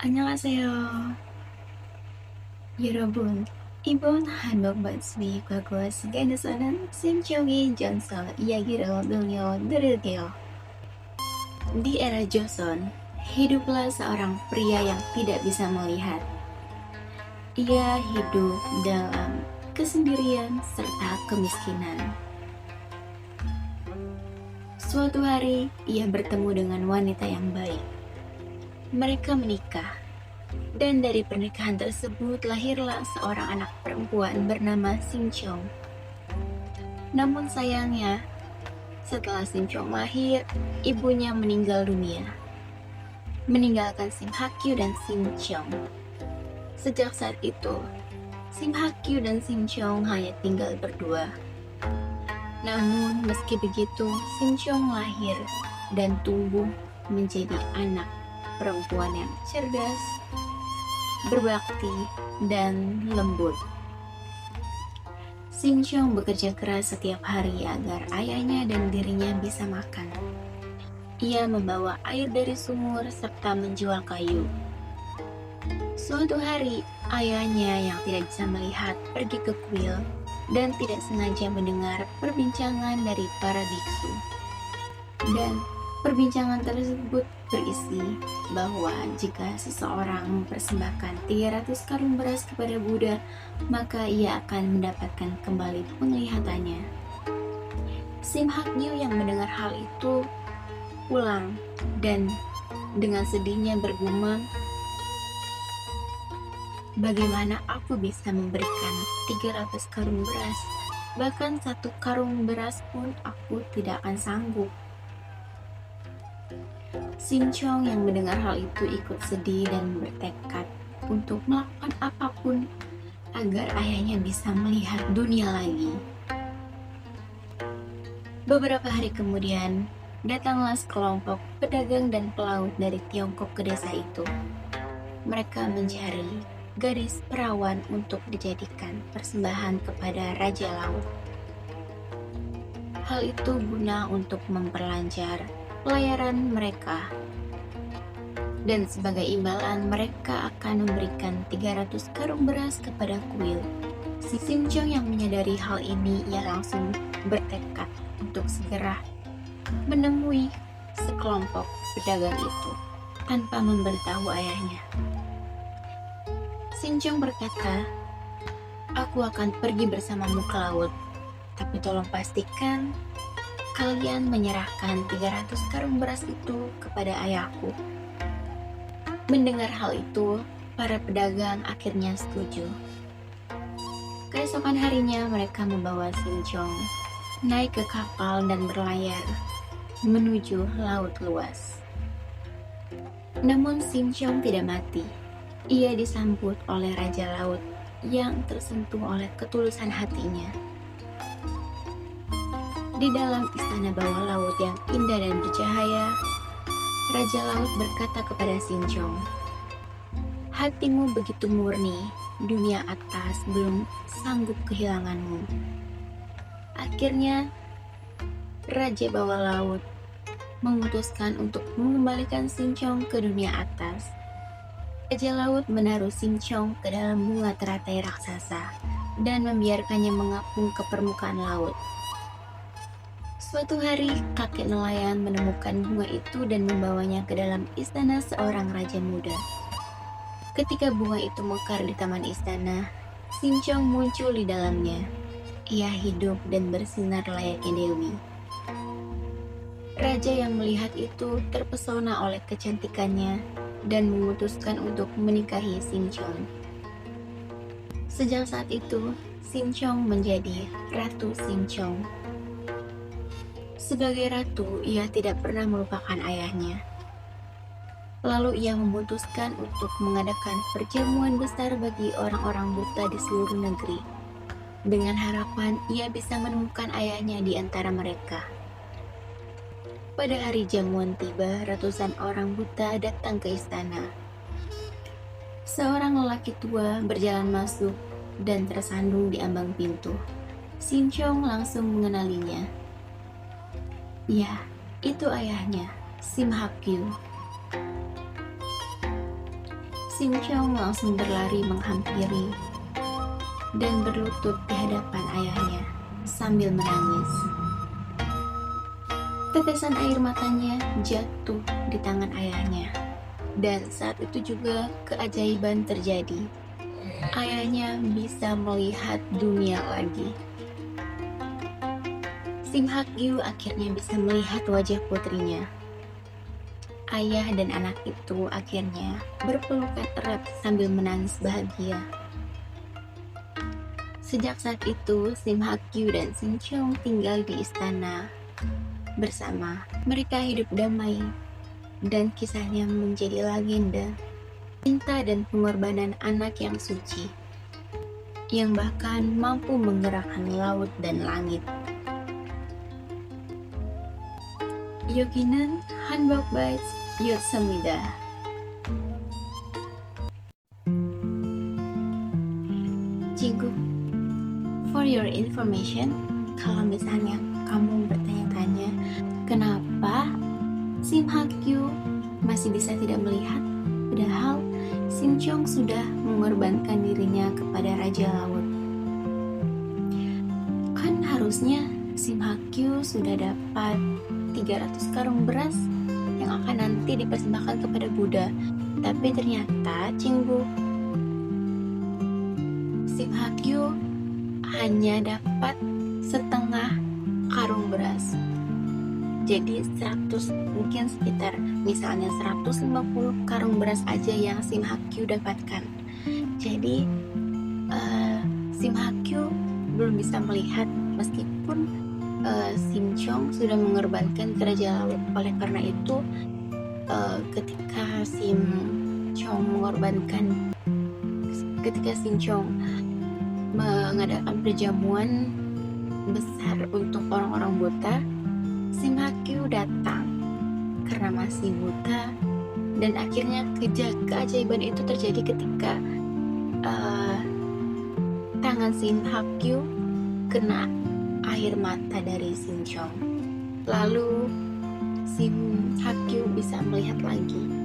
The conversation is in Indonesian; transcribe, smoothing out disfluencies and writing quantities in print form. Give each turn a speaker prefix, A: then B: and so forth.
A: 안녕하세요. 여러분, 이번 한국 말씀이 과거 속에서는 심청이 전설 이야기를 들려드릴게요. Di era Joseon, hiduplah seorang pria yang tidak bisa melihat. Ia hidup dalam kesendirian serta kemiskinan. Suatu hari, ia bertemu dengan wanita yang baik. Mereka menikah. Dan dari pernikahan tersebut lahirlah seorang anak perempuan bernama Sinchong. Namun sayangnya, setelah Sinchong lahir, ibunya meninggal dunia, meninggalkan Sim Hakyu dan Sinchong. Sejak saat itu, Sim Hakyu dan Sinchong hanya tinggal berdua. Namun meski begitu, Sinchong lahir dan tumbuh menjadi anak perempuan yang cerdas, berbakti, dan lembut. Sinchong bekerja keras setiap hari agar ayahnya dan dirinya bisa makan. Ia membawa air dari sumur serta menjual kayu. Suatu hari, ayahnya yang tidak bisa melihat pergi ke kuil dan tidak sengaja mendengar perbincangan dari para biksu. Dan perbincangan tersebut berisi bahwa jika seseorang mempersembahkan 300 karung beras kepada Buddha, maka ia akan mendapatkan kembali penglihatannya. Sim Hakyu yang mendengar hal itu pulang dan dengan sedihnya bergumam, "Bagaimana aku bisa memberikan 300 karung beras? Bahkan 1 karung beras pun aku tidak akan sanggup." Sinchong yang mendengar hal itu ikut sedih dan bertekad untuk melakukan apapun agar ayahnya bisa melihat dunia lagi. Beberapa hari kemudian, datanglah sekelompok pedagang dan pelaut dari Tiongkok ke desa itu. Mereka mencari gadis perawan untuk dijadikan persembahan kepada Raja Laut. Hal itu guna untuk memperlancar pelayaran mereka, dan sebagai imbalan mereka akan memberikan 300 karung beras kepada kuil. Si Sinchong yang menyadari hal ini, ia langsung bertekad untuk segera menemui sekelompok pedagang itu tanpa memberitahu ayahnya. Sinchong berkata, "Aku akan pergi bersamamu ke laut, tapi tolong pastikan kalian menyerahkan 300 karung beras itu kepada ayahku." Mendengar hal itu, para pedagang akhirnya setuju. Keesokan harinya mereka membawa Sinchong naik ke kapal dan berlayar menuju laut luas. Namun Sinchong tidak mati. Ia disambut oleh Raja Laut yang tersentuh oleh ketulusan hatinya. Di dalam istana bawah laut yang indah dan bercahaya, Raja Laut berkata kepada Sinchong, "Hatimu begitu murni, dunia atas belum sanggup kehilanganmu." Akhirnya, Raja bawah laut memutuskan untuk mengembalikan Sinchong ke dunia atas. Raja Laut menaruh Sinchong ke dalam bunga teratai raksasa dan membiarkannya mengapung ke permukaan laut. Suatu hari, kakek nelayan menemukan bunga itu dan membawanya ke dalam istana seorang raja muda. Ketika bunga itu mekar di taman istana, Sinchong muncul di dalamnya. Ia hidup dan bersinar layaknya dewi. Raja yang melihat itu terpesona oleh kecantikannya dan memutuskan untuk menikahi Sinchong. Sejak saat itu, Sinchong menjadi Ratu Sinchong. Sebagai ratu, ia tidak pernah melupakan ayahnya. Lalu ia memutuskan untuk mengadakan perjamuan besar bagi orang-orang buta di seluruh negeri, dengan harapan ia bisa menemukan ayahnya di antara mereka. Pada hari jamuan tiba, ratusan orang buta datang ke istana. Seorang lelaki tua berjalan masuk dan tersandung di ambang pintu. Sinchong langsung mengenalinya. Ya, itu ayahnya, Sim Hakyu. Sim Chong langsung berlari menghampiri dan berlutut di hadapan ayahnya sambil menangis. Tetesan air matanya jatuh di tangan ayahnya. Dan saat itu juga keajaiban terjadi. Ayahnya bisa melihat dunia lagi. Sim Hak Gyu akhirnya bisa melihat wajah putrinya. Ayah dan anak itu akhirnya berpelukan erat sambil menangis bahagia. Sejak saat itu, Sim Hak Gyu dan Sim Chong tinggal di istana bersama. Mereka hidup damai dan kisahnya menjadi legenda cinta dan pengorbanan anak yang suci, yang bahkan mampu menggerakkan laut dan langit. 여기는 한국 Bites 였습니다. Cikgu, for your information, kalau misalnya kamu bertanya-tanya kenapa Sim Hak Gyu masih bisa tidak melihat, padahal Sim Chong sudah mengorbankan dirinya kepada Raja Laut. Kan harusnya Sim Hak Gyu sudah dapat 300 karung beras yang akan nanti dipersembahkan kepada Buddha. Tapi ternyata Cinggu, Sim Hak Gyu hanya dapat setengah karung beras. Jadi 100, mungkin sekitar misalnya 150 karung beras aja yang Sim Hak Gyu dapatkan. Jadi Sim Hak Gyu belum bisa melihat meskipun Sim Chong sudah mengorbankan ke Raja Laut. Oleh karena itu ketika Sim Chong mengadakan perjamuan besar untuk orang-orang buta, Sim Hak Gyu datang karena masih buta, dan akhirnya keajaiban itu terjadi ketika tangan Sim Hak Gyu kena air mata dari Sim Chong. Lalu Sim Hak Gyu bisa melihat lagi.